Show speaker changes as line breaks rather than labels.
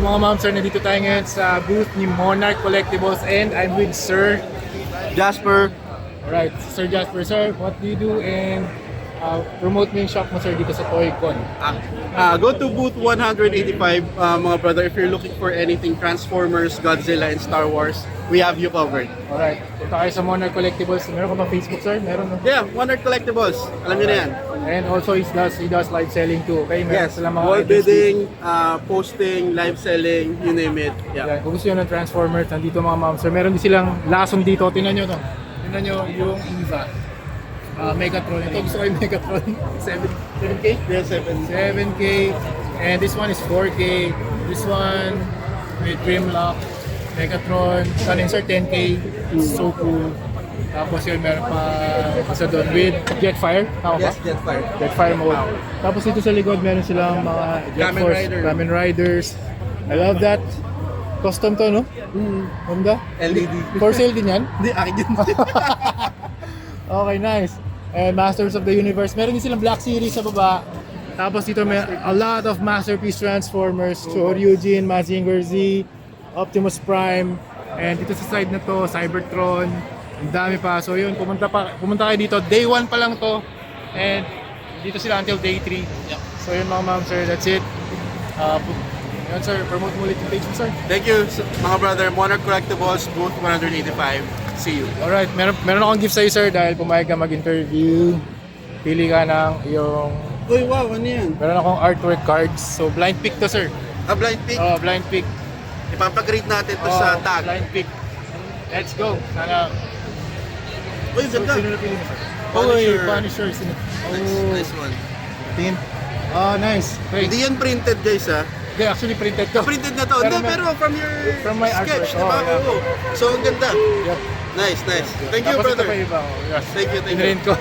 So mga ma'am, sir, nandito tayo ngayon sa booth ni Monarch Collectibles and I'm with Sir
Jasper.
Alright, Sir Jasper. Sir, what do you do and promote mo yung shop mo, sir, dito sa Toy-Con?
Go to booth 185, mga brother, if you're looking for anything Transformers, Godzilla, and Star Wars, we have you covered.
Alright, punta kayo sa Monarch Collectibles. Meron ka ba Facebook, sir? Meron, no?
Yeah, Monarch Collectibles. Alam niyo na yan.
And also he does live selling too. Okay, meron
Yes,
silang mga
wall
items
bidding, posting, live selling, you name it.
dito.
Yeah.
Kung gusto nyo ng Transformers, nandito mga ma'am, sir. Meron din silang lason dito. Tingnan nyo to. Tingnan nyo yung EVA. Megatron. Ito gusto ko yung Megatron. 7K?
Yeah,
7K. And this one is 4K. This one with Grimlock. Megatron. Kanin sir, 10K. So cool. Tapos yun, meron pa isa doon with Jetfire. Tama ba?
Yes, Jetfire.
Jetfire mode. Tapos dito sa likod, meron silang mga Jet
Kamen
Force,
Rider.
Kamen Riders. I love that. Custom to, no? Honda?
LED.
For sale din yan?
Hindi, akin yun.
Okay, nice. And Masters of the Universe. Meron din silang Black Series sa baba. Tapos dito may a lot of Masterpiece Transformers. Choryujin, Mazinger Z, Optimus Prime. And dito sa side na to, Cybertron. Ang dami pa. So yun, pumunta kayo dito. Day 1 pa lang to. And dito sila until day 3. So yun mga ma'am, sir. That's it. Yun sir, promote mo ulit yung page mo, sir.
Thank you, mga brother. Monarch Collectibles, booth 185. See you.
Alright, meron akong gift sa'yo, sir, dahil pumayag ka mag-interview. Pili ka ng iyong...
Uy, wow, ano yan?
Meron akong artwork cards. So, blind pick to, sir.
A blind pick.
Oh, blind pick.
Ipapag-rate natin to sa tag.
Blind pick. Let's go. Sana...
Uy, ganda.
Sino na pili mo, sir?
Punisher.
Uy, Punisher. Sino?
Nice one.
Tingin. Oh, nice. Great.
Hindi yan printed, guys, ha?
Hindi, actually printed to.
Printed na to. Hindi, pero from
my
sketch,
artwork.
diba?
Oh, yeah.
Oo. So, ang ganda.
Yep.
Nice, nice. Thank you,
Tapos ito
brother.
pa iba. Oh, yes.
Thank you, thank you.
Pinrint ko.